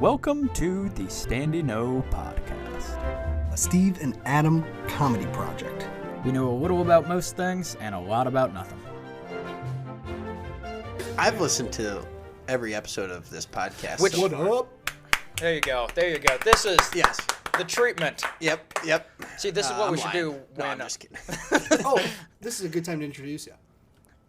Welcome to the Standing O Podcast, a Steve and Adam comedy project. We know a little about most things and a lot about nothing. I've listened to every episode of this podcast. What up? There you go. There you go. This is the treatment. Yep. See, this is what we should do No, when... I'm just kidding. Oh, this is a good time to introduce you.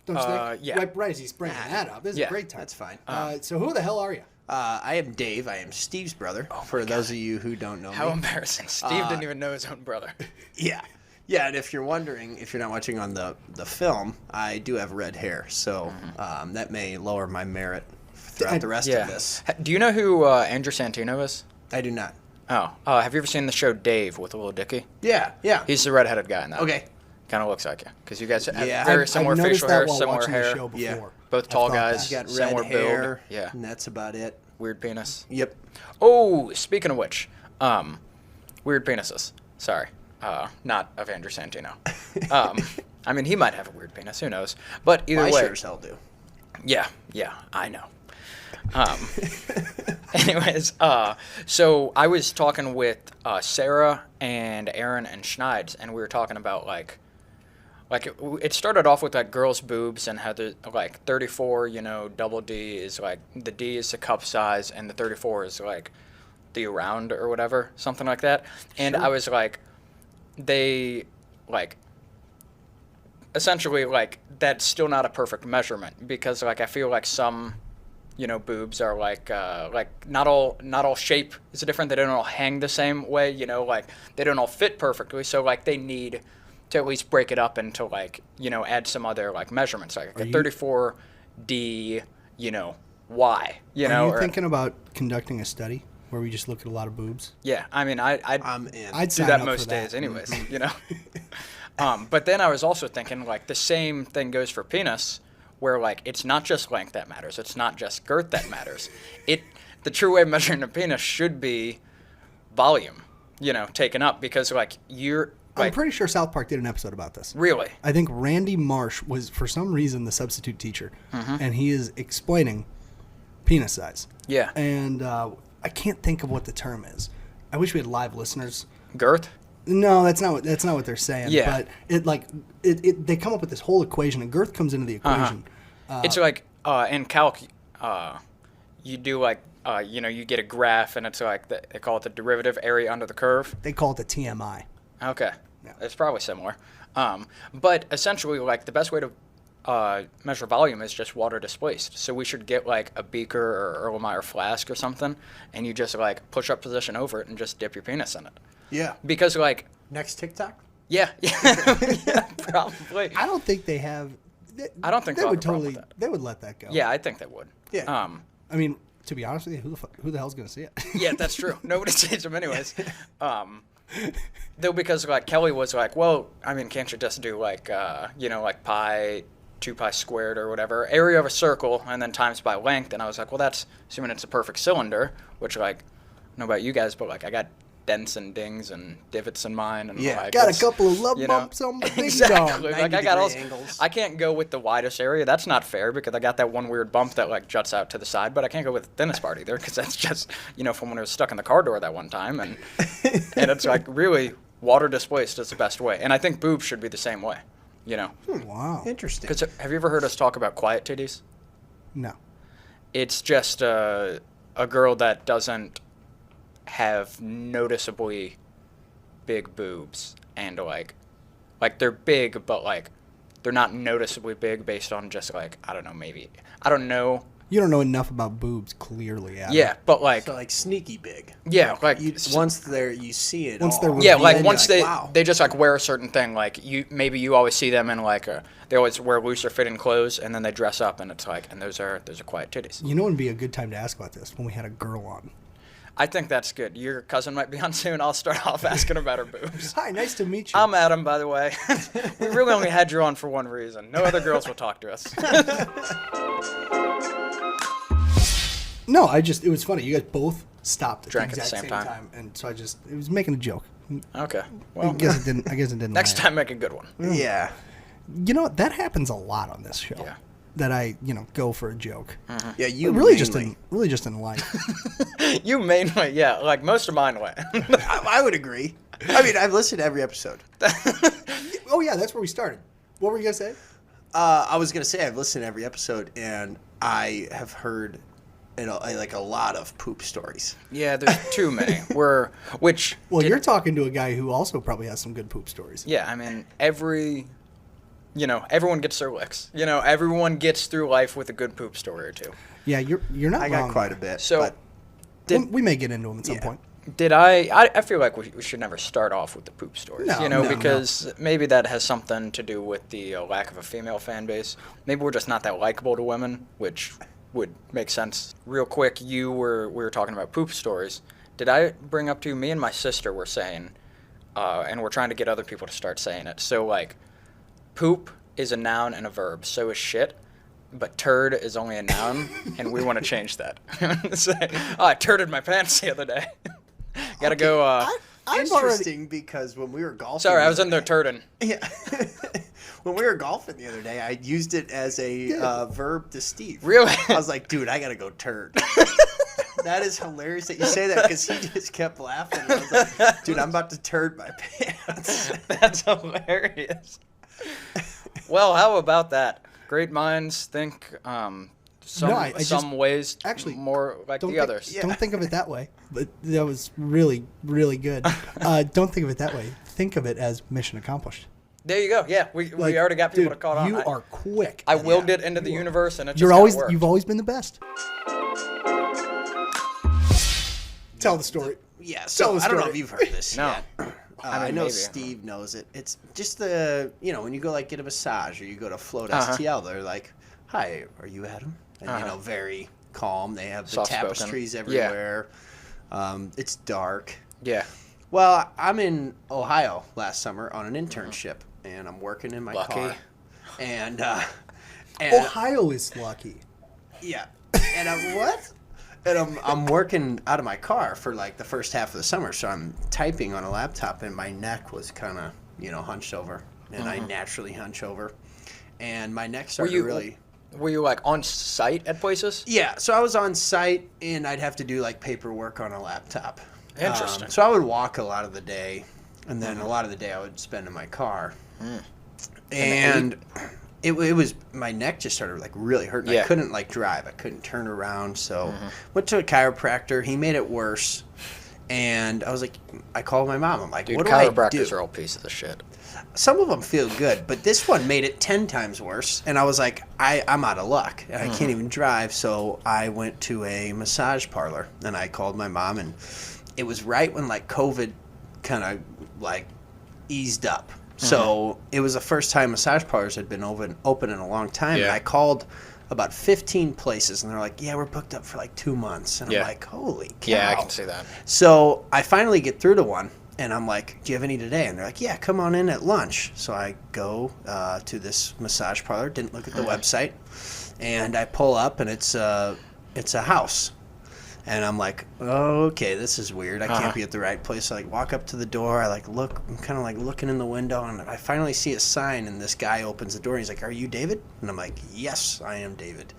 Don't you think? yeah. Right as he's bringing that up. This is a great time. That's fine. So who the hell are you? I am Dave. I am Steve's brother. For those of you who don't know How me. embarrassing. Steve didn't even know his own brother. Yeah. Yeah, and if you're wondering, if you're not watching on the film, I do have red hair, so that may lower my merit throughout the rest of this. Do you know who Andrew Santino is? I do not. Oh. Have you ever seen the show Dave with Little Dicky? Yeah. He's the redheaded guy in that. Okay. Kind of looks like you. Because you guys have Yeah. very similar I've noticed facial that hair, while similar watching hair. the show before. Yeah. Both tall guys, You got similar red hair, build. Yeah. and that's about it. Weird penis. Yep. Oh, speaking of which, weird penises. Sorry. Not of Andrew Santino. I mean, he might have a weird penis. Who knows? But either I way. sure as hell do. Yeah, I know. Anyways, so I was talking with Sarah and Aaron and Schneids, and we were talking about like it started off with like girls' boobs and how the like 34, double D is like the D is the cup size and the 34 is like the round or whatever, something like that. And I was like, they like. Essentially, like, that's still not a perfect measurement because, like, I feel like some, boobs are like not all shape is different. They don't all hang the same way, like, they don't all fit perfectly. So, like, they need to at least break it up into, like, add some other, like, measurements, like a 34D, Y, Are you thinking about conducting a study where we just look at a lot of boobs? Yeah, I mean, I'd do sign that up most for that. days anyways, But then I was also thinking, like, the same thing goes for penis, where, like, it's not just length that matters. It's not just girth that matters. The true way of measuring a penis should be volume, taken up, because, like, you're... Like, I'm pretty sure South Park did an episode about this. Really? I think Randy Marsh was, for some reason, the substitute teacher, and he is explaining penis size. Yeah. And I can't think of what the term is. I wish we had live listeners. Girth? No, that's not what they're saying. Yeah. But they come up with this whole equation, and girth comes into the equation. It's like in calc, you do like you get a graph, and it's like they call it the derivative area under the curve. They call it the TMI. Okay, Yeah. It's probably similar. But essentially, like the best way to measure volume is just water displaced. So we should get like a beaker or Erlenmeyer flask or something, and you just like push up position over it and just dip your penis in it. Yeah. Because like Next TikTok? yeah, probably. I don't think they have. I don't think they they'll would have a problem totally. with that. They would let that go. Yeah, I think they would. Yeah. I mean, to be honest with you, who the hell's gonna see it? Yeah, that's true. Nobody sees them anyways. Though because like Kelly was like, well, I mean, can't you just do like like pi, 2 pi squared or whatever, area of a circle and then times by length? And I was like, well, that's assuming it's a perfect cylinder, which like, I don't know about you guys, but like I got dents and dings and divots in mine, and Yeah. like, Got a it's, couple of love bumps on the ding exactly. dong. Like I got all. 90-degree angles. I can't go with the widest area. That's not fair because I got that one weird bump that like juts out to the side. But I can't go with the thinnest part either because that's just from when I was stuck in the car door that one time, and it's like really water displaced is the best way. And I think boobs should be the same way. Wow. Interesting. Because have you ever heard us talk about quiet titties? No. It's just a girl that doesn't have noticeably big boobs, and like they're big, but like they're not noticeably big based on just like I don't know. You don't know enough about boobs, clearly. Adam. Yeah, but like So like sneaky big. yeah, like Once you see it. Once all. they're yeah, like revealed, once you're they like, wow. they just like wear a certain thing. Like you always see them in like they always wear looser fitting clothes, and then they dress up, and it's like, and those are quiet titties. You know, it'd be a good time to ask about this when we had a girl on. I think that's good. Your cousin might be on soon. I'll start off asking about her boobs. Hi, nice to meet you. I'm Adam, by the way. We really only had you on for one reason. No other girls will talk to us. No, it was funny. You guys both stopped at Drank the at the exact same same time. and so it was making a joke. Okay. I Well, guess it didn't. next land. time make a good one. Yeah. You know, that happens a lot on this show. Yeah. that I go for a joke. Yeah, you But really mainly. just in life. You mainly, yeah, like most of mine went. I would agree. I mean, I've listened to every episode. Oh yeah, that's where we started. What were you gonna say? I was gonna say I've listened to every episode, and I have heard, like a lot of poop stories. Yeah, there's too many. Well, you're talking to a guy who also probably has some good poop stories. Yeah, I mean, everyone gets their licks. Everyone gets through life with a good poop story or two. Yeah, you're not I wrong. got quite a bit. So, but we may get into them at some point. I feel like we should never start off with the poop stories, No, because maybe that has something to do with the lack of a female fan base. Maybe we're just not that likable to women, which would make sense. Real quick, we were talking about poop stories. Did I bring up to you, me and my sister were saying, and we're trying to get other people to start saying it. So, like, poop is a noun and a verb. So is shit. But turd is only a noun, and we want to change that. I turded my pants the other day. Gotta go. interesting because when we were golfing. Sorry, I was in there turding. Yeah. When we were golfing the other day, I used it as a verb to Steve. Really? I was like, dude, I gotta go turd. That is hilarious that you say that because he just kept laughing. I was like, dude, I'm about to turd my pants. That's hilarious. Well, how about that? Great minds think some ways actually more like the others. Don't think of it that way. But that was really, really good. Don't think of it that way. Think of it as mission accomplished. There you go. Yeah, we already got people to caught on. You are quick. I willed it into the universe, and it just You've always been the best. Tell the story. Yeah, so I don't know if you've heard this No. yet. I I know maybe. Steve knows it. It's just when you go like get a massage or you go to Float STL, they're like, "Hi, are you Adam?" And very calm. They have the Soft-spoken. tapestries everywhere. It's dark. Yeah. Well, I'm in Ohio last summer on an internship, and I'm working in my Lucky. car. And Ohio is lucky. yeah, and I'm working out of my car for like the first half of the summer, so I'm typing on a laptop, and my neck was kind of hunched over, and I naturally hunch over, and my neck started really. Were you like on site at places? Yeah, so I was on site, and I'd have to do like paperwork on a laptop. Interesting. So I would walk a lot of the day, and then a lot of the day I would spend in my car. And it was my neck just started like really hurting. Yeah. I couldn't like drive. I couldn't turn around. So went to a chiropractor. He made it worse. And I was like, I called my mom. I'm like, Dude, what do I do? chiropractors are all pieces of shit. Some of them feel good, but this one made it 10 times worse. And I was like, I'm out of luck. And I can't even drive. So I went to a massage parlor, and I called my mom, and it was right when like COVID kind of like eased up. So it was the first time massage parlors had been open in a long time. Yeah. And I called about 15 places, and they're like, yeah, we're booked up for like 2 months. And I'm like, holy cow. Yeah, I can see that. So I finally get through to one, and I'm like, do you have any today? And they're like, yeah, come on in at lunch. So I go to this massage parlor, didn't look at the website, and I pull up, and it's a house. And I'm like, oh, okay, this is weird. I can't be at the right place. So I walk up to the door. I look. I'm kind of like looking in the window, and I finally see a sign. And this guy opens the door. And he's like, "Are you David?" And I'm like, "Yes, I am David."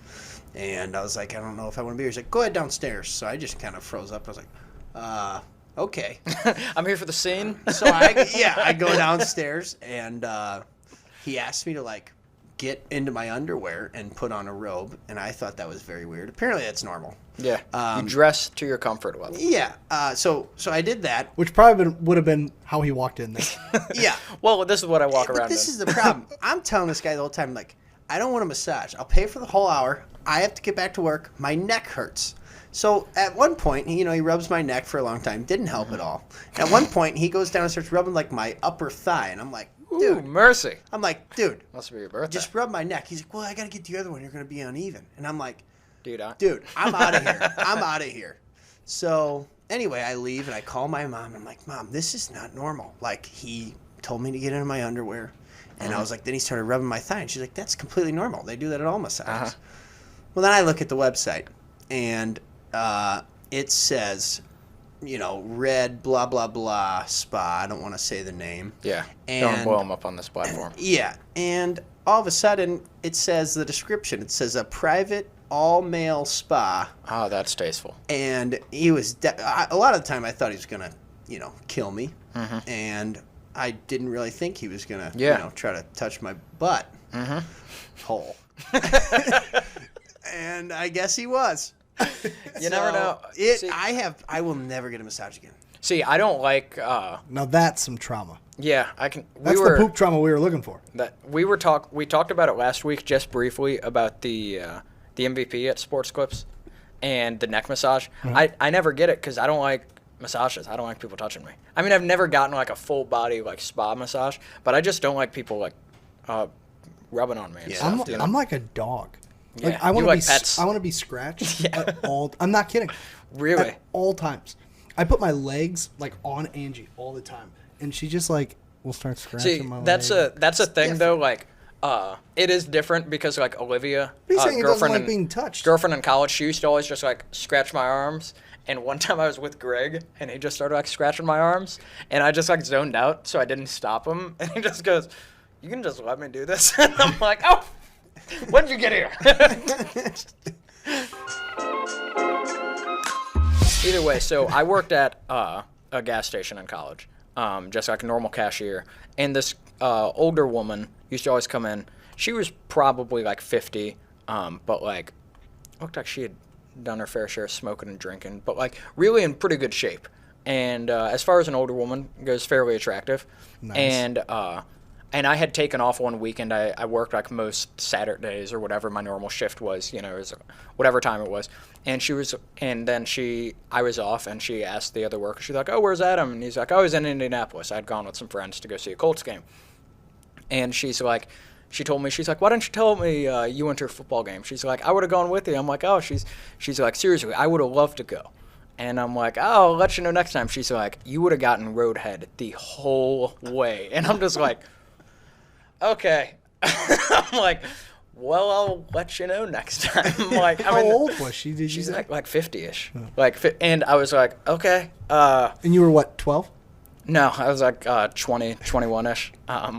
And I was like, "I don't know if I want to be here." He's like, "Go ahead downstairs." So I just kind of froze up. I was like, "Okay." I'm here for the scene. So I go downstairs, and he asked me to like get into my underwear and put on a robe, and I thought that was very weird. Apparently, that's normal. Yeah. You dress to your comfort level. Yeah. So I did that. Which probably would have been how he walked in there. Yeah. Well, this is what I walk But around this in. is the problem. I'm telling this guy the whole time, like, I don't want a massage. I'll pay for the whole hour. I have to get back to work. My neck hurts. So at one point, he rubs my neck for a long time. Didn't help at all. At one point, he goes down and starts rubbing like my upper thigh, and I'm like, dude. Ooh, mercy. I'm like, dude. Must be your birthday. Just rub my neck. He's like, well, I got to get the other one. You're going to be uneven. And I'm like, Dude, I'm out of here. I'm out of here. So anyway, I leave, and I call my mom. I'm like, Mom, this is not normal. Like, he told me to get into my underwear. And I was like, then he started rubbing my thigh. And she's like, that's completely normal. They do that at all massages. Well, then I look at the website, and it says, red blah, blah, blah spa. I don't want to say the name. Yeah. And Don't blow him up on this platform. yeah. And all of a sudden, it says the description. It says a private all-male spa. Oh, that's tasteful. And he was a lot of the time I thought he was gonna, kill me, and I didn't really think he was gonna, try to touch my butt hole. And I guess he was. You never know. See, I will never get a massage again. See, I don't like. Now that's some trauma. Yeah, I can. That's the poop trauma we were looking for. We talked about it last week just briefly about the MVP at Sports Clips and the neck massage. Mm-hmm. I never get it because I don't like massages. I don't like people touching me. I mean, I've never gotten like a full body like spa massage, but I just don't like people like rubbing on me. And stuff, I'm like a dog. Yeah. Like I want to like be pets? I want to be scratched at all. I'm not kidding. Really? At all times. I put my legs like on Angie all the time, and she just like will start scratching my legs. That's a thing though. Like, it is different because like Olivia, He's saying he doesn't like being touched. Girlfriend in college, she used to always just like scratch my arms. And one time I was with Greg, and he just started like scratching my arms, and I just like zoned out, so I didn't stop him. And he just goes, "You can just let me do this." And I'm like, "Oh, when did you get here?" Either way, so I worked at a gas station in college, just like a normal cashier. And this older woman used to always come in. She was probably like 50, but like looked like she had done her fair share of smoking and drinking, but like really in pretty good shape. And as far as an older woman goes, fairly attractive. Nice. And I had taken off one weekend. I worked like most Saturdays or whatever my normal shift was, it was whatever time it was. And I was off, and she asked the other worker, she's like, "Oh, where's Adam?" And he's like, "Oh, he's in Indianapolis. I'd gone with some friends to go see a Colts game." And she told me, she's like, "Why didn't you tell me you went to a football game?" She's like, "I would have gone with you." I'm like, "Oh," she's like, "Seriously, I would have loved to go." And I'm like, "Oh, I'll let you know next time." She's like, "You would have gotten roadhead the whole way." And I'm just like, okay. I'm like, well, I'll let you know next time. Like, how old was she? Did you she's say? like 50-ish. Oh. And I was like, okay. And you were what, 12? No, I was like 20, 21-ish.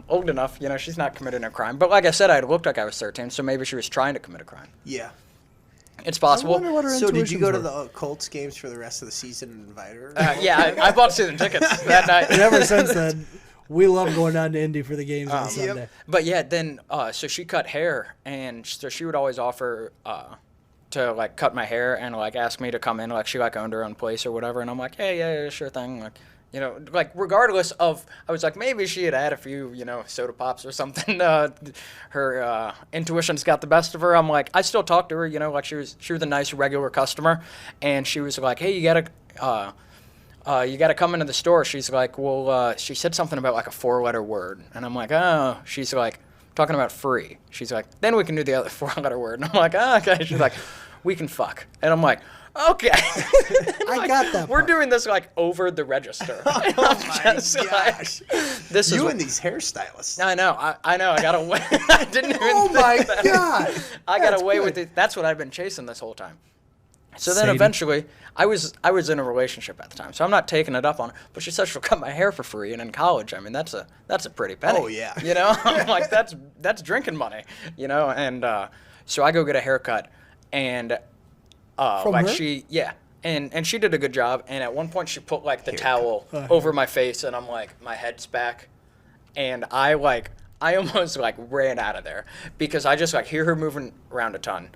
Old enough, she's not committing a crime. But like I said, I looked like I was 13, so maybe she was trying to commit a crime. Yeah. It's possible. I wonder what her So did you go to were. the Colts games for the rest of the season and invite her? Yeah, I bought season tickets that night. And ever since then, we love going down to Indy for the games on Sunday. Yep. But yeah, then so she cut hair, and so she would always offer to like cut my hair and like ask me to come in, like she like owned her own place or whatever. And I'm like, hey, yeah, sure thing. Like, like regardless of, I was like, maybe she had a few, soda pops or something. Her intuition's got the best of her. I'm like, I still talk to her, like she was a nice regular customer, and she was like, hey, you gotta come into the store. She's like, well, she said something about like a 4-letter word. And I'm like, oh, she's like, talking about free. She's like, then we can do the other 4-letter word. And I'm like, oh, okay. She's like, we can fuck. And I'm like, okay. I got that. We're doing this like over the register. Oh my gosh. Like, this you is and these hairstylists. I know. I got away. I didn't even Oh my God. I got away with it. That's what I've been chasing this whole time. So then Sadie. eventually, I was in a relationship at the time, so I'm not taking it up on her. But she said she'll cut my hair for free, and in college, I mean that's a pretty penny. Oh, yeah. I'm like that's drinking money, And so I go get a haircut, and From like her? and she did a good job. And at one point, she put like the towel over my face, and I'm like, my head's back, and I almost like ran out of there because I just like hear her moving around a ton,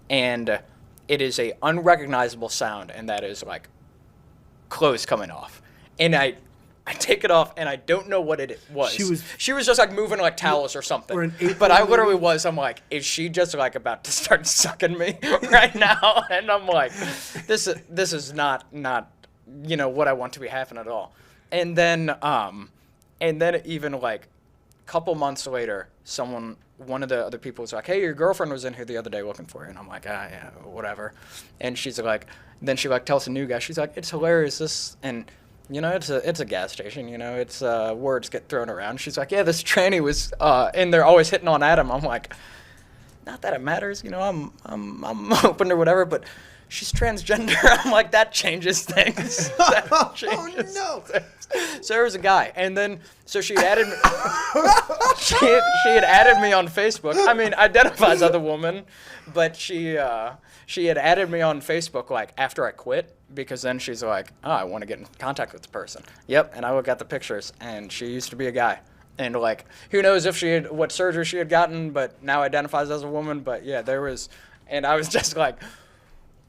and it is a unrecognizable sound, and that is like clothes coming off. And I take it off, and I don't know what it was. She was just like moving like towels or something. Or an apron but I literally was. I'm like, is she just like about to start sucking me right now? And I'm like, this is not what I want to be happening at all. And then even like a couple months later, one of the other people was like, hey, your girlfriend was in here the other day looking for you. And I'm like, yeah, whatever. And she's like, then she like tells the new guy, she's like, it's hilarious. And it's a gas station, it's words get thrown around. She's like, yeah, this tranny was in there always hitting on Adam. I'm like, not that it matters, you know, I'm open or whatever, but she's transgender. I'm like, that changes things. That changes things. Sarah's a guy, and then so she added me. she had added me on Facebook. I mean, identifies as a woman, but she had added me on Facebook like after I quit, because then she's like, oh, I want to get in contact with the person. Yep, and I look at the pictures, and she used to be a guy. And like, who knows if what surgery she had gotten, but now identifies as a woman. But yeah, and I was just like,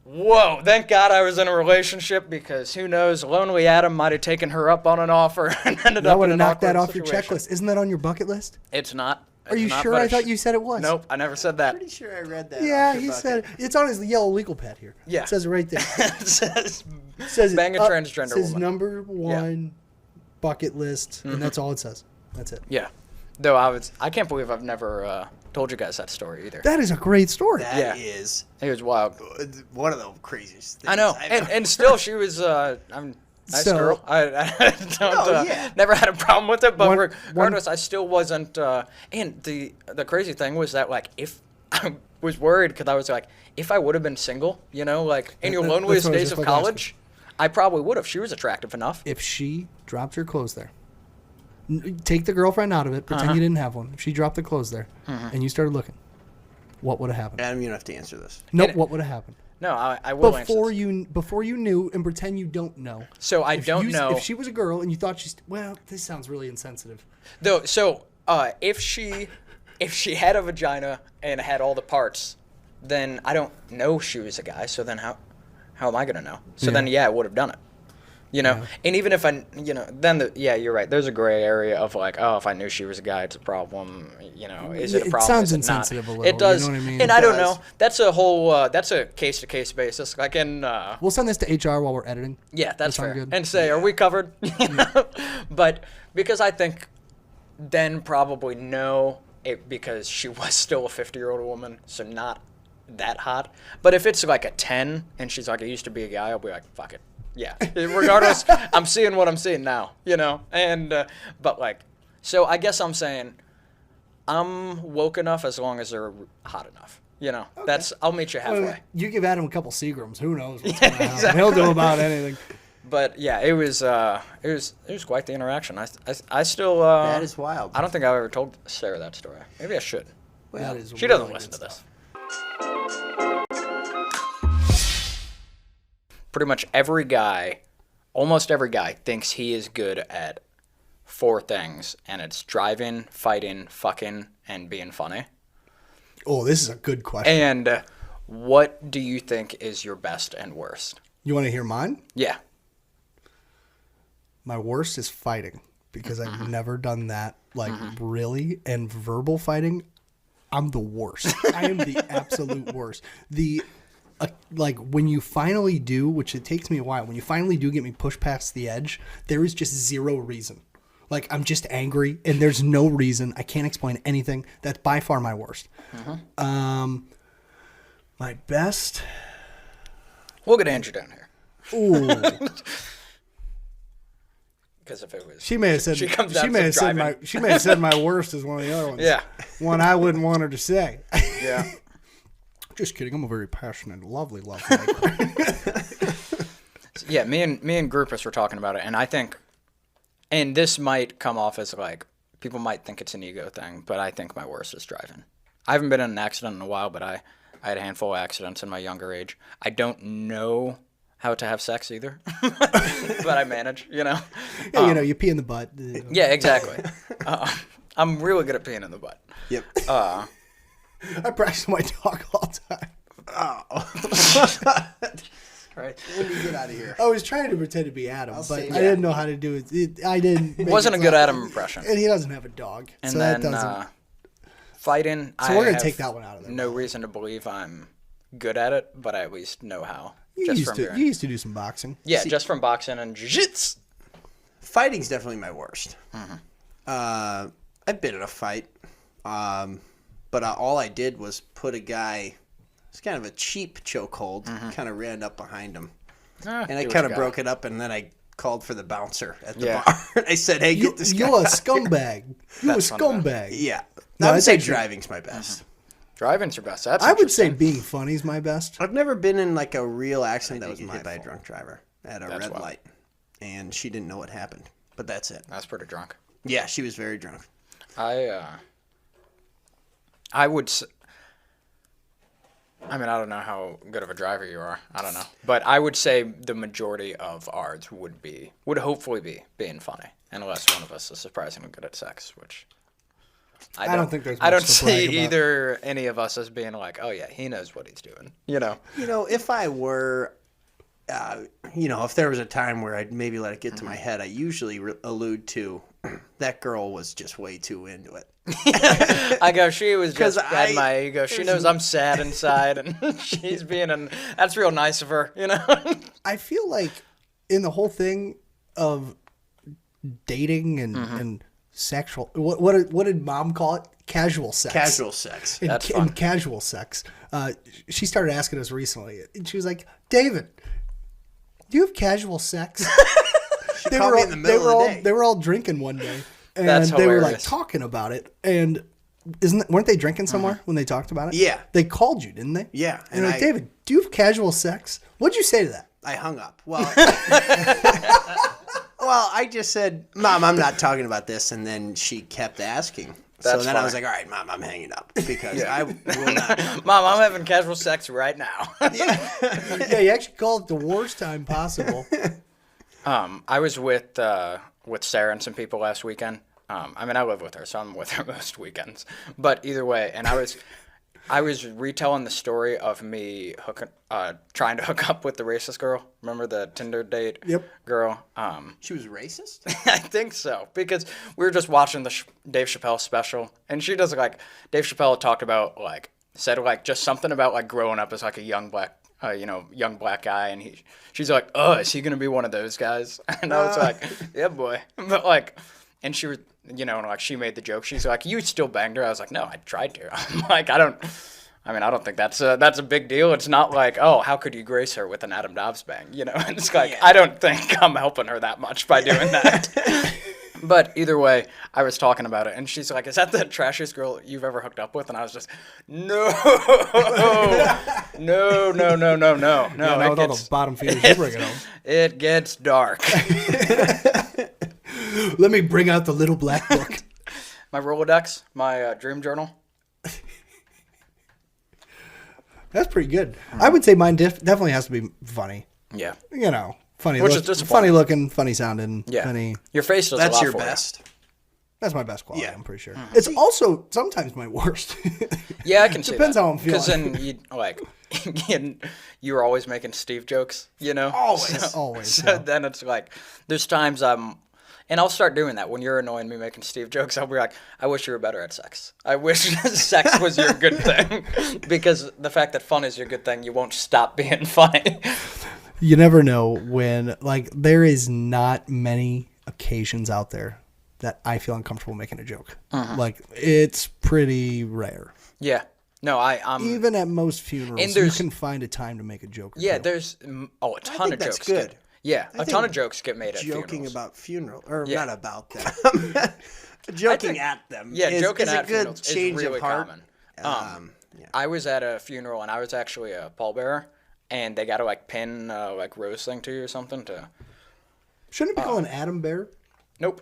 whoa, thank God I was in a relationship, because who knows, Lonely Adam might have taken her up on an offer and ended I up would in have an knocked that awkward off your situation. checklist. Isn't that on your bucket list? It's not. Are you sure? I thought you said it was. Nope, I never said that. Pretty sure I read that. Yeah, he said it. It's on his yellow legal pad here. Yeah. It says it right there. It says It says bang a transgender It says woman. number one bucket list, and that's all it says. That's it. Yeah. Though I can't believe I've never told you guys that story either. That is a great story. That Yeah. is It was wild. one of the craziest things I know, I've and still she was nice So- girl. I don't yeah. never had a problem with it, but One- regardless, I still wasn't. And the crazy thing was that like if I was worried, because I was like, if I would have been single, you know, like in your That's loneliest what I was days just of about to ask college, I probably would have. She was attractive enough. If she dropped her clothes there, take the girlfriend out of it, pretend you didn't have one. If she dropped the clothes there, and you started looking, what would have happened? Adam, you don't have to answer this. Nope, And- what would have happened? No, I will answer Before this. before you knew, and pretend you don't know. So I If don't you- know. If she was a girl and you thought well, this sounds really insensitive. Though, so if she had a vagina and had all the parts, then I don't know she was a guy. So then how am I gonna know? So then I would have done it. You know, and even if I, then you're right. There's a gray area of like, oh, if I knew she was a guy, it's a problem. You know, is it a It problem? sounds Is it insensitive not? a little, It does, you know what I mean? and It I don't does. know. That's a whole. That's a case to case basis. Like in. We'll send this to HR while we're editing. Yeah, that's sound fair. good? And say, are we covered? You know? But because I think then probably no, because she was still a 50-year-old woman, so not that hot. But if it's like a 10 and she's like, I used to be a guy, I'll be like, fuck it. Yeah. Regardless, I'm seeing what I'm seeing now, you know? And, but like, so I guess I'm saying I'm woke enough as long as they're hot enough. You know, I'll meet you halfway. Well, you give Adam a couple Seagrams, who knows what's going to happen. He'll do about anything. But yeah, it was quite the interaction. I still That is wild. I don't think I've ever told Sarah that story. Maybe I should. That is She doesn't really listen good to stuff. this. Pretty much almost every guy thinks he is good at 4 things, and it's driving, fighting, fucking, and being funny. Oh, this is a good question. And what do you think is your best and worst? You want to hear mine? Yeah. My worst is fighting, because I've never done that, like, really. And verbal fighting, I'm the worst. I am the absolute worst. Like, when you finally do, which it takes me a while, when you finally do get me pushed past the edge, there is just zero reason. Like, I'm just angry, and there's no reason. I can't explain anything. That's by far my worst. My best... We'll get Andrew down here. Ooh. Because if it was... She may have said She comes out she may some have said driving. my she may have said my worst is one of the other ones. Yeah. One I wouldn't want her to say. Yeah. Just kidding. I'm a very passionate, lovely lovemaker. Yeah, me and Groupus were talking about it, and I think, and this might come off as like, people might think it's an ego thing, but I think my worst is driving. I haven't been in an accident in a while, but I had a handful of accidents in my younger age. I don't know how to have sex either, but I manage, you know? Yeah, you pee in the butt. Yeah, exactly. I'm really good at peeing in the butt. Yep. I practice my dog all the time. Right. When do you get out of here? I was trying to pretend to be Adam, but say I didn't know how to do it. I didn't. It wasn't a good Adam impression. And he doesn't have a dog, And so then that doesn't. fighting, So we're gonna have take that one out of there. no reason to believe I'm good at it, but I at least know how. You Just used from to. hearing. You used to do some boxing. Yeah, just from boxing and jiu-jitsu. Fighting's definitely my worst. I've been in a fight, but all I did was put a guy. It's kind of a cheap chokehold. Kind of ran up behind him, and I kind of broke it up. And then I called for the bouncer at the bar. I said, "Hey, get this guy." You're a scumbag. You're a That's one of them. scumbag. Yeah, No, I would it's say actually- driving's my best. Driving's your best. That's I would say interesting. being funny is my best. I've never been in like a real accident that was hit by a drunk driver at a That's red wild. light, and she didn't know what happened. But that's it. That's pretty drunk. Yeah, she was very drunk. I would. I mean, I don't know how good of a driver you are. I don't know, but I would say the majority of ours would hopefully be being funny, unless one of us is surprisingly good at sex, which I don't think there's I much don't to brag see about. either any of us as being like, oh yeah, he knows what he's doing. You know. You know, if I were, if there was a time where I'd maybe let it get to my head, I usually allude to that girl was just way too into it. I go, she was just 'Cause at my ego. She knows I'm sad inside, and she's being that's real nice of her, you know. I feel like in the whole thing of dating and sexual, what did Mom call it? Casual sex. Casual sex. That's fun. And casual sex. She started asking us recently, and she was like, "David, do you have casual sex?" She called me in the middle of the day. They were all drinking one day, and That's they were like hilarious. talking about it. And weren't they drinking somewhere when they talked about it? Yeah. They called you, didn't they? Yeah, And and like, David, do you have casual sex? What'd you say to that? I hung up. Well, I just said, Mom, I'm not talking about this. And then she kept asking. So That's then I was funny. like, all right, Mom, I'm hanging up because I will not. Mom, I'm having casual sex right now. Yeah, you actually called it the worst time possible. I was with Sarah and some people last weekend. I mean, I live with her, so I'm with her most weekends. But either way, and I was retelling the story of me trying to hook up with the racist girl. Remember the Tinder date girl? She was racist? I think so, because we were just watching the Dave Chappelle special, and she does like Dave Chappelle talked about said just something about growing up as a young black. Young black guy, and she's like, oh, is he gonna be one of those guys? And I was like, yeah, boy. But and she was, she made the joke. She's like, you still banged her? I was like, no, I tried to. I'm like, I don't think that's a big deal. It's not like, oh, how could you grace her with an Adam Dobbs bang? And it's like, I don't think I'm helping her that much by doing that. But either way, I was talking about it, and she's like, is that the trashiest girl you've ever hooked up with? And I was just, no. No. Yeah, with all the bottom feeders you bring it home. It gets dark. Let me bring out the little black book. My Rolodex, my dream journal. That's pretty good. I would say mine definitely has to be funny. Yeah. Funny, Which is disappointing. funny looking, funny sounding. Yeah. Funny. Your face does a That's lot your for you. best. That's my best quality. Yeah. I'm pretty sure. It's also sometimes my worst. Yeah, I can see Depends that. how I'm feeling. Because then you're always making Steve jokes, Always. Always. So yeah. then it's there's times and I'll start doing that when you're annoying me making Steve jokes. I'll be like, I wish you were better at sex. I wish sex was your good thing, because the fact that fun is your good thing, you won't stop being funny. You never know when, there is not many occasions out there that I feel uncomfortable making a joke. It's pretty rare. Yeah. No, I'm. Even at most funerals, And you there's- can find a time to make a joke. Or Yeah, two. there's a ton think of that's jokes. good. Yeah, I a ton think of jokes get made at Joking funerals. about funeral, or Yeah. not about them. Joking at them. Yeah, is, joking is at a good funerals change is really of heart. common. Yeah. I was at a funeral, and I was actually a pallbearer, and they got to pin rose thing to you or something to. Shouldn't it be called an Adam Bear? Nope.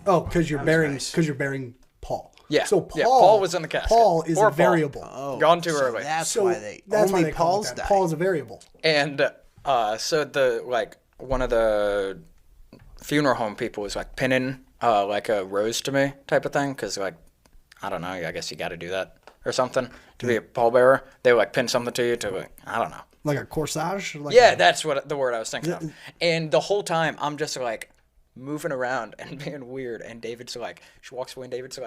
Oh, because you're bearing nice. Paul. Yeah. So Paul, Yeah, Paul was in the casket. Paul is Poor a Paul. variable. Oh, Gone too so early. That's So why they that's why only they call Paul's it that. die. Paul is a variable. And so the one of the funeral home people was pinning a rose to me type of thing, because I don't know, I guess you got to do that or something to be a pallbearer. They would pin something to you to I don't know. Like a corsage? Yeah, that's what the word I was thinking of. And the whole time I'm just moving around and being weird, and David's she walks away, and David's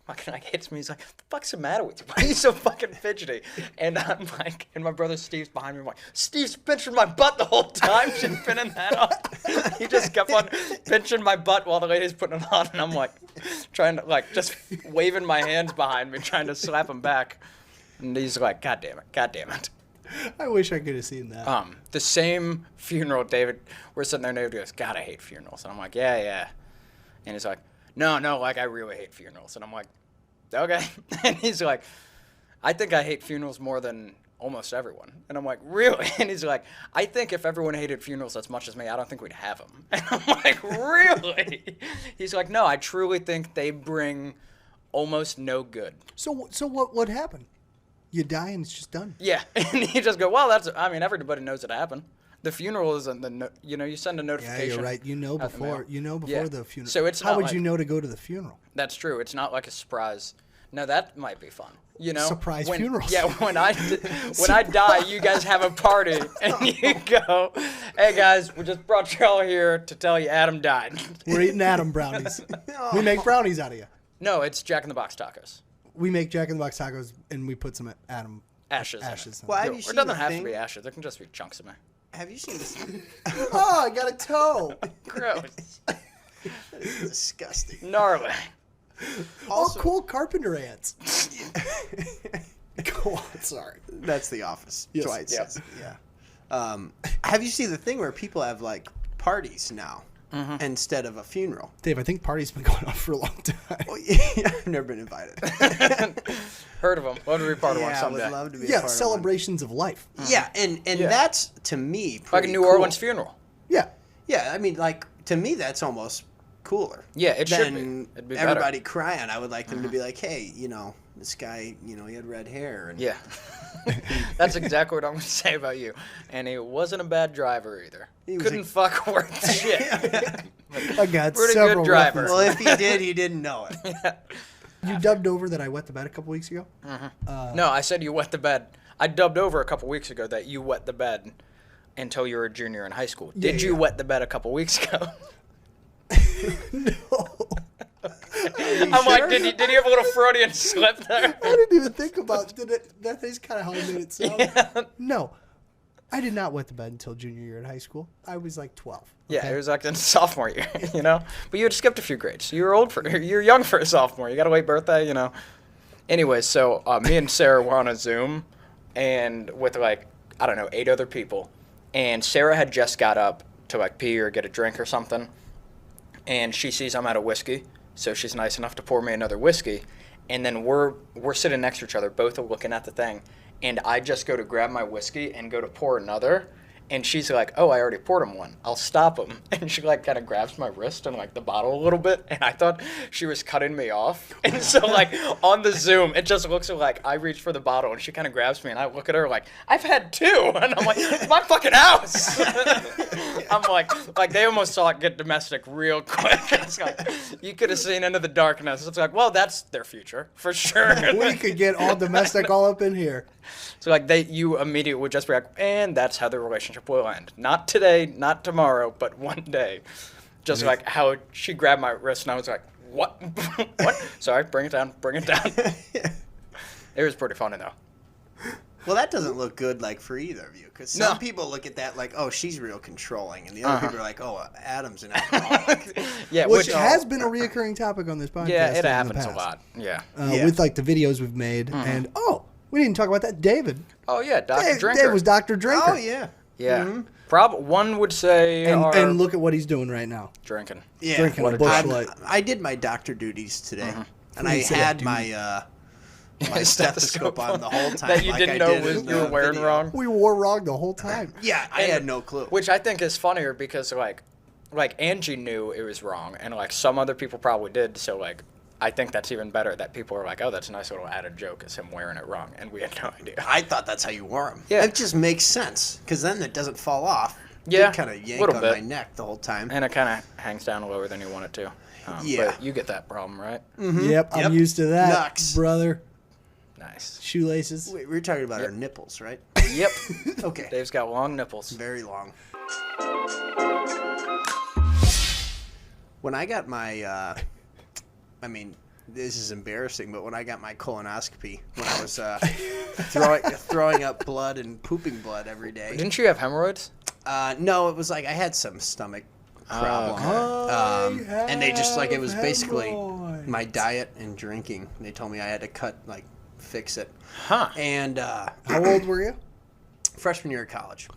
fucking hits me. He's like, "What the fuck's the matter with you? Why are you so fucking fidgety?" And I'm and my brother Steve's behind me. I'm like, "Steve's pinching my butt the whole time. She's pinning that on." He just kept on pinching my butt while the lady's putting it on, and I'm trying to just waving my hands behind me, trying to slap him back. And he's like, God damn it. I wish I could have seen that. The same funeral, David, we're sitting there, and David goes, God, I hate funerals. And I'm like, yeah. And he's like, no, I really hate funerals. And I'm like, okay. And he's like, I think I hate funerals more than almost everyone. And I'm like, really? And he's like, I think if everyone hated funerals as much as me, I don't think we'd have them. And I'm like, really? He's like, no, I truly think they bring almost no good. So what happened? You die and it's just done. Yeah. And you just go, well, everybody knows it happened. The funeral isn't you send a notification. Yeah, you're right. You know before Yeah. the funeral. So it's how not would like- you know to go to the funeral? That's true. It's not like a surprise. No, that might be fun. Surprise funerals. Yeah, when I die, you guys have a party and you go, hey guys, we just brought y'all here to tell you Adam died. We're eating Adam brownies. We make brownies out of you. No, it's Jack in the Box tacos. We make Jack in the Box tacos and we put some Adam Ashes. ashes. Well, have Or you it seen doesn't the have thing? to be ashes. There can just be chunks of me. Have you seen this? Oh, I got a toe. Gross. Disgusting. Gnarly. Also, Oh, cool carpenter ants. Go on, sorry. That's The Office. Yes. Dwight Yep. says. Yeah. Have you seen the thing where people have like parties now instead of a funeral? Dave, I think party's been going on for a long time. Well, yeah, I've never been invited. Heard of them. Love to be part of one Yeah, I someday. would love to be a Yeah, part celebrations of life. of one. Yeah, and Yeah. that's to me Like a pretty New cool. Orleans funeral. Yeah. Yeah, I mean, like to me, that's almost cooler. Yeah, it should be. than It'd be better. everybody crying. I would like them to be like, hey, this guy, he had red hair. And Yeah. That's exactly what I'm going to say about you. And he wasn't a bad driver either. He was Couldn't fuck worth shit. I got Pretty several good driver. references. Well, if he did, he didn't know it. You dubbed over that I wet the bed a couple weeks ago? No, I said you wet the bed. I dubbed over a couple weeks ago that you wet the bed until you were a junior in high school. Did you yeah. wet the bed a couple weeks ago? No. I'm like, did you have a little Freudian slip there? I didn't even think about it. That is kind of how I made it sound. No. I did not wet the bed until junior year in high school. I was like 12. Yeah, okay? it was like in sophomore year, But you had skipped a few grades. You were young for a sophomore. You got a late birthday, Anyway, so me and Sarah were on a Zoom, and with 8 other people, and Sarah had just got up to pee or get a drink or something, and she sees I'm out of whiskey, so she's nice enough to pour me another whiskey, and then we're sitting next to each other, both are looking at the thing, and I just go to grab my whiskey and go to pour another. And she's like, oh, I already poured him one. I'll stop him. And she kind of grabs my wrist and the bottle a little bit. And I thought she was cutting me off. And so on the Zoom, it just looks like I reach for the bottle and she kind of grabs me and I look at her like, I've had 2. And I'm like, it's my fucking house. I'm like they almost saw it get domestic real quick. It's you could have seen into the darkness. It's well, that's their future for sure. We could get all domestic all up in here. So you immediately would just be like, and that's how the relationship will end. Not today, not tomorrow, but one day. Just how she grabbed my wrist and I was like, what? What? Sorry, bring it down. It was pretty funny though. Well, that doesn't look good for either of you, because some people look at that oh, she's real controlling, and the other people are like, oh, Adam's an alcoholic. Yeah, Which has been a reoccurring topic on this podcast. yeah, it in the happens a past. lot. Yeah. With the videos we've made. And, we didn't talk about that. David. Oh yeah, Dr. Drinker. Dave was Dr. Drinker. Oh, yeah. Yeah. One would say And look at what he's doing right now. drinking. Yeah. Drinking What a a Busch time. Light. I did my doctor duties today, and When I you say had duty. my stethoscope on the whole time. That you like didn't I know did in you were the wearing video. wrong. We wore wrong the whole time. Yeah, I had no clue. Which I think is funnier because Angie knew it was wrong and some other people probably did. So I think that's even better that people are oh, that's a nice little added joke is him wearing it wrong, and we had no idea. I thought that's how you wore them. Yeah. It just makes sense, because then it doesn't fall off. Yeah, It kind of yank little on bit. my neck the whole time. And it kind of hangs down lower than you want it to. Yeah. But you get that problem, right? Yep, I'm Yep. used to that, Nux. brother. Nice. Shoelaces. Wait, we were talking about our nipples, right? Yep. Okay. Dave's got long nipples. Very long. When I got my, this is embarrassing, but when I got my colonoscopy, when I was throwing up blood and pooping blood every day. Didn't you have hemorrhoids? No, it was I had some stomach problem. And they just it was basically my diet and drinking. They told me I had to fix it. Huh. And How old were you? freshman year of college.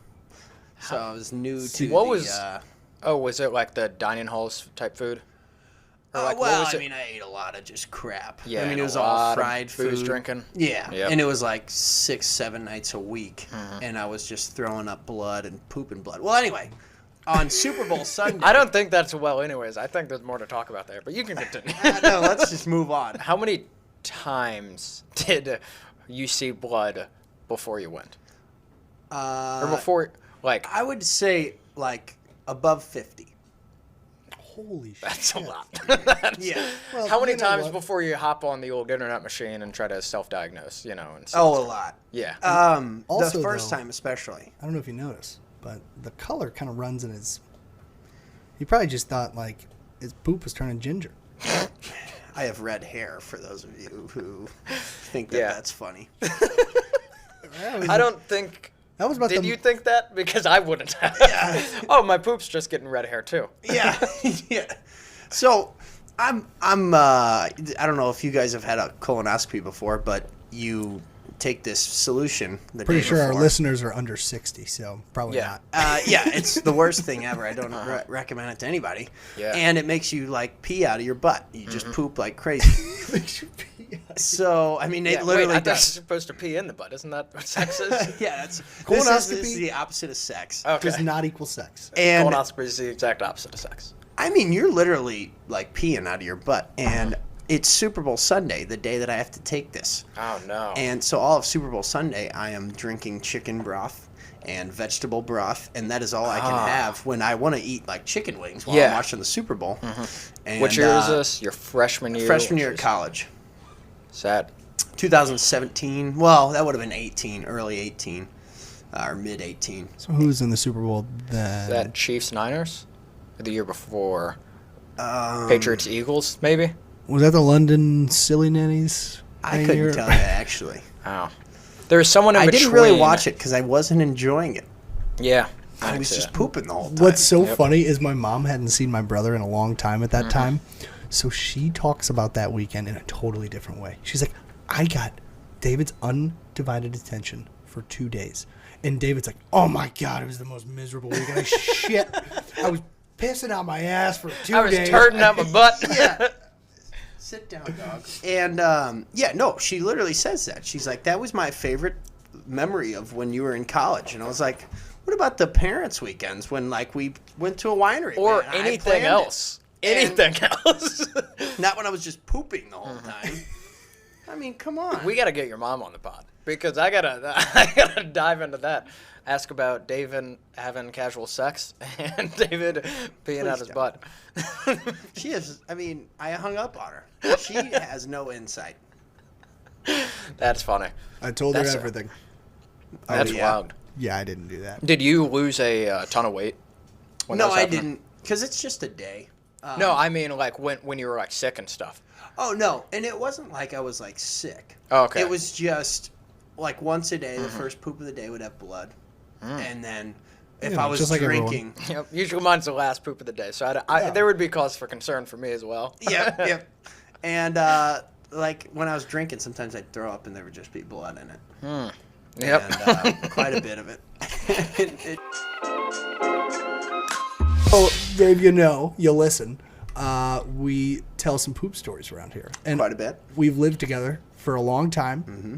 So I was new to What the, was? Was it the dining halls type food? Or like, well, what was I it? mean, I ate a lot of just crap. Yeah, I mean, and it a was all lot of fried booze food. drinking. Yeah, Yep. and it was like 6-7 nights a week, and I was just throwing up blood and pooping blood. Well, anyway, on Super Bowl Sunday. I don't think that's well anyways. I think there's more to talk about there, but you can continue. No, let's just move on. How many times did you see blood before you went? Or before, like, I would say like above 50. Holy shit. that's a lot. That's- Yeah. Well, How many you know times what? before you hop on the old internet machine and try to self-diagnose, you know? And see Oh, what's a going on? lot. Yeah. Also, The first though- time especially. I don't know if you noticed, but the color kind of runs in his. He probably just thought like his poop was turning ginger. I have red hair for those of you who think that Yeah. that's funny. I don't think... That was about Did the. you think that? Because I wouldn't have. Yeah. Oh, my poop's just getting red hair, too. Yeah. Yeah. So I don't know if you guys have had a colonoscopy before, but you take this solution the Pretty day sure our before. listeners are under 60, so probably Yeah. not. Yeah, it's the worst thing ever. I don't recommend it to anybody. Yeah. And it makes you like pee out of your butt. You just poop like crazy. Makes you pee. So I mean, it Yeah, literally wait, I thought you're does. supposed to pee in the butt. Isn't that what sex is? Yeah, that's Colonoscopy- This is the opposite of sex. Okay. Does not equal sex. And Colonoscopy is the exact opposite of sex. I mean, you're literally like peeing out of your butt, and it's Super Bowl Sunday, the day that I have to take this. Oh, no. And so all of Super Bowl Sunday, I am drinking chicken broth and vegetable broth, and that is all I can have when I want to eat like chicken wings while Yeah. I'm watching the Super Bowl. And, What year is this? Your freshman year? Freshman year which of is college. Sad. 2017. Well, that would have been 18, early 18, or mid 18. So who's in the Super Bowl then? Is that Chiefs Niners? Or the year before? Patriots Eagles, maybe? Was that the London Silly Nannies? I that couldn't year? tell you actually. Oh. There was someone in I between. didn't really watch it because I wasn't enjoying it. Yeah. I can was see just that. pooping the whole time. What's so Yep. funny is my mom hadn't seen my brother in a long time at that time. So she talks about that weekend in a totally different way. She's like, I got David's undivided attention for 2 days. And David's like, oh my God, it was the most miserable weekend. I shit. I was pissing out my ass for 2 I was days. turning up my butt. Yeah. Sit down, dog. And yeah, no, she literally says that. She's like, that was my favorite memory of when you were in college. And I was like, what about the parents' weekends when like we went to a winery Or man, I anything planned it. else. Anything else. Not when I was just pooping the whole time. I mean, come on. We got to get your mom on the pod because I gotta dive into that. Ask about David having casual sex and David peeing out his don't. butt. She is. I mean, I hung up on her. She has no insight. That's funny. I told her That's a- everything. That's yeah. wild. Yeah, I didn't do that. Did you lose a ton of weight? when that No, was I happening? didn't, because it's just a day. No, I mean like when you were like sick and stuff. Oh no, and it wasn't like I was like sick. Oh, okay. It was just like once a day. The first poop of the day would have blood, and then if Yeah, I was just like everyone. drinking, Yep. Usually mine's the last poop of the day, so there would be cause for concern for me as well. yep. And like when I was drinking, sometimes I'd throw up and there would just be blood in it. Yep. And quite a bit of it. Oh, Dave, you listen. We tell some poop stories around here. And Quite a bit. We've lived together for a long time. Mm-hmm.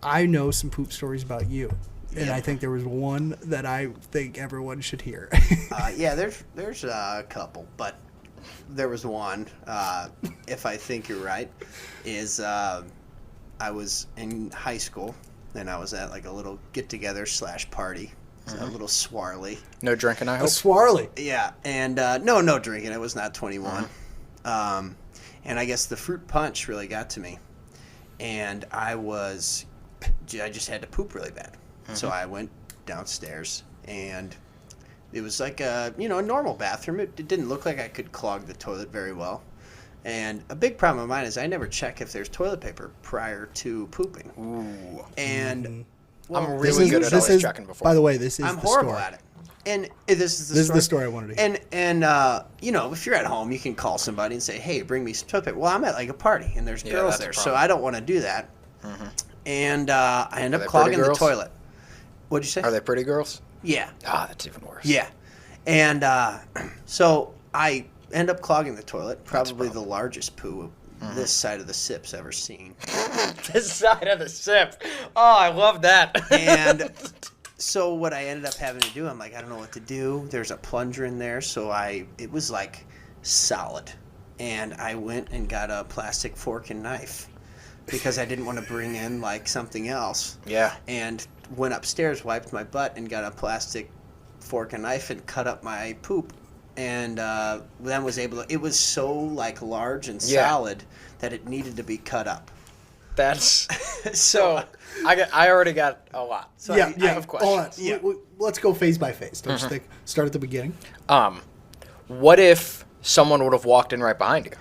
I know some poop stories about you. And I think there was one that I think everyone should hear. Yeah, there's a couple, but there was one, if I think you're right, is I was in high school, and I was at like a little get-together / party. A little swarly. No drinking, I A hope. Swarley. Yeah, and no drinking. I was not 21. And I guess the fruit punch really got to me. And I just had to poop really bad. So I went downstairs, and it was like a normal bathroom. It didn't look like I could clog the toilet very well. And a big problem of mine is I never check if there's toilet paper prior to pooping. Ooh. And I'm This really is, good at this always is, checking before. by the way, this is I'm the horrible story. at it. And this is the This story. is the story I wanted to hear. And if you're at home, you can call somebody and say, "Hey, bring me some toilet paper." Well, I'm at like a party and there's Yeah, girls that's a there, so problem. I don't want to do that. And I end Are up they clogging pretty the girls? toilet. What'd you say? Are they pretty girls? Yeah, Ah, that's even worse. yeah. And so I end up clogging the toilet. Probably the largest poo this side of the SIP's ever seen. This side of the SIP. Oh, I love that. And so what I ended up having to do, I'm like, I don't know what to do. There's a plunger in there, so it was like solid. And I went and got a plastic fork and knife because I didn't want to bring in like something else. Yeah. And went upstairs, wiped my butt, and got a plastic fork and knife and cut up my poop. And then was able to, it was so like large and solid that it needed to be cut up. That's so. I already got a lot. So I have questions. Hold on. Let's go phase by phase. Don't you think? Start at the beginning. What if someone would have walked in right behind you?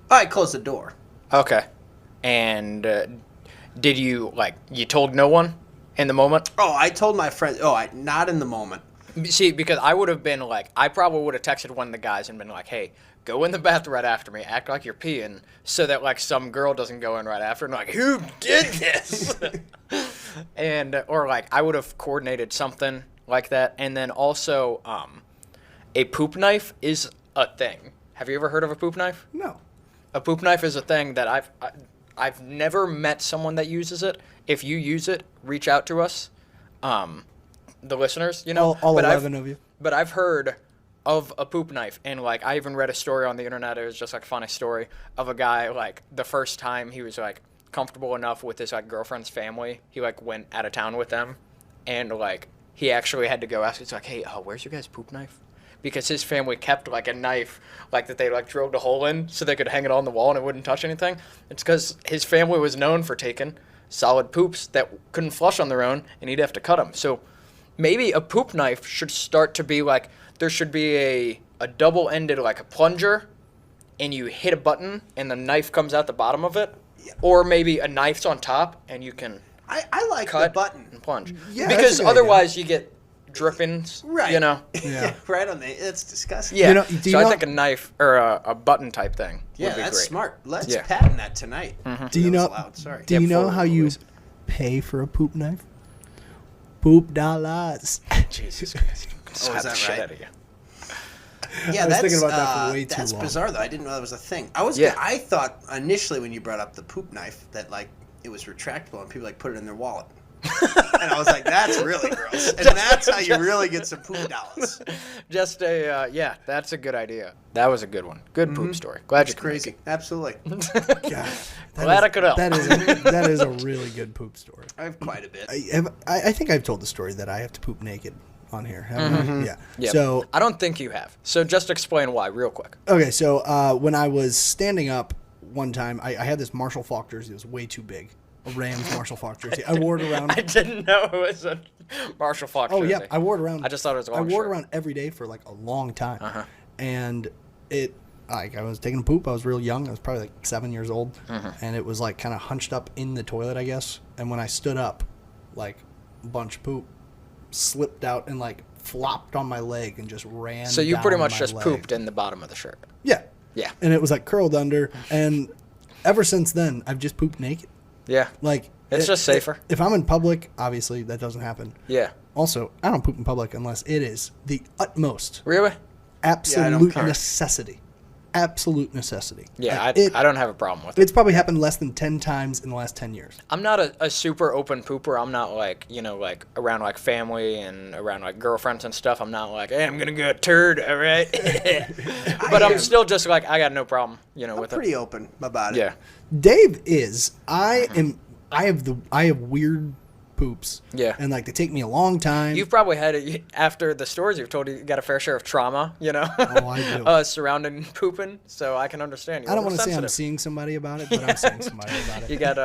I closed the door. Okay. And did you you told no one in the moment? Oh, I told my friend. Not in the moment. See, because I would have been like, I probably would have texted one of the guys and been like, hey, go in the bathroom right after me, act like you're peeing, so that like some girl doesn't go in right after and like, who did this? And or like I would have coordinated something like that. And then also, a poop knife is a thing. Have you ever heard of a poop knife? No. A poop knife is a thing that I've never met someone that uses it. If you use it, reach out to us. The listeners, you know, all 11 of you. But I've heard of a poop knife, and like I even read a story on the internet. It was just like a funny story of a guy like the first time he was like comfortable enough with his like girlfriend's family, he like went out of town with them, and like he actually had to go ask. It's like, hey, where's your guys' poop knife? Because his family kept like a knife like that they like drilled a hole in so they could hang it on the wall and it wouldn't touch anything. It's because his family was known for taking solid poops that couldn't flush on their own, and he'd have to cut them. So maybe a poop knife should start to be like, there should be a double-ended, like a plunger, and you hit a button, and the knife comes out the bottom of it. Yeah. Or maybe a knife's on top, and you can I like cut the button. and plunge. Yeah, because otherwise you get drippings, right? You know? Yeah. Right on the, it's disgusting. Yeah, I think a knife or a button type thing would be that's great. smart. Let's patent that tonight. Mm-hmm. Do you know? Loud. Sorry. Do you know how you pay for a poop knife? Poop dollars. Jesus Christ. Oh, is that right? Yeah, I was thinking about that for way too long. That's bizarre, though. I didn't know that was a thing. I thought initially when you brought up the poop knife that like it was retractable and people like put it in their wallet. And I was like, that's really gross. And that's how you really get some poop dollars. Just that's a good idea. That was a good one. Good poop story. Glad you crazy. Absolutely. God, glad I could help. That is a really good poop story. I have quite a bit. I think I've told the story that I have to poop naked on here. Yeah. Yep. So I don't think you have. So just explain why real quick. Okay, so when I was standing up one time, I had this Marshall Faulk jersey. It was way too big. A Rams Marshall Faulk jersey. I wore it around. I didn't know it was a Marshall Faulk jersey. Oh, yeah. I wore it around. I just thought it was a long I wore shirt. it around every day for like a long time. And I was taking a poop. I was real young. I was probably like 7 years old. And it was like kind of hunched up in the toilet, I guess. And when I stood up, like a bunch of poop slipped out and like flopped on my leg and just ran. So you pretty much my just leg. pooped in the bottom of the shirt. Yeah. Yeah. And it was like curled under. And ever since then, I've just pooped naked. Yeah. Like it's just safer. If I'm in public, obviously that doesn't happen. Yeah. Also, I don't poop in public unless it is the utmost. Really? Absolute necessity. Absolute necessity. Yeah, I don't have a problem with it. It's probably happened less than 10 times in the last 10 years. I'm not a super open pooper. I'm not like, like around like family and around like girlfriends and stuff. I'm not like, hey, I'm going to go a turd, all right? But I'm still just like, I got no problem, with it. I'm pretty open about it. Yeah. Dave is. I have weird poops. Yeah. And like they take me a long time. You've probably had it after the stories you've told. You got a fair share of trauma, Oh, I do. surrounding pooping. So I can understand you. I don't want to say I'm seeing somebody about it, but I'm seeing somebody about it. You got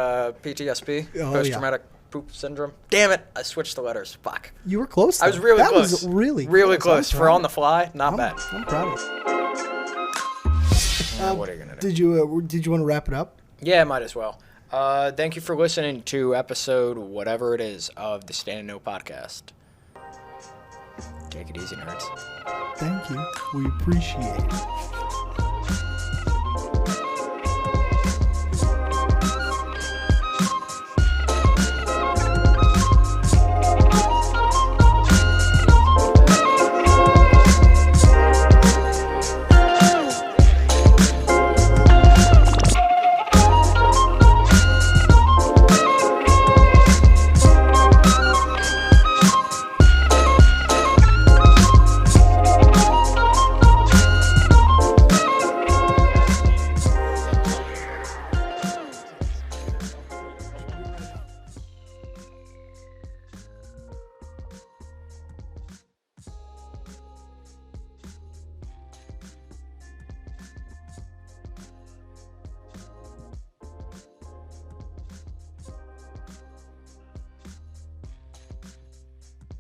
PTSD, post-traumatic poop syndrome. Damn it! I switched the letters. Fuck. You were close. I was really close. That was really close for on the fly. Not bad. I'm proud of you. What are you gonna do? Did you want to wrap it up? Yeah, might as well. Thank you for listening to episode whatever it is of the Stand No podcast. Take it easy, nerds. Thank you. We appreciate it.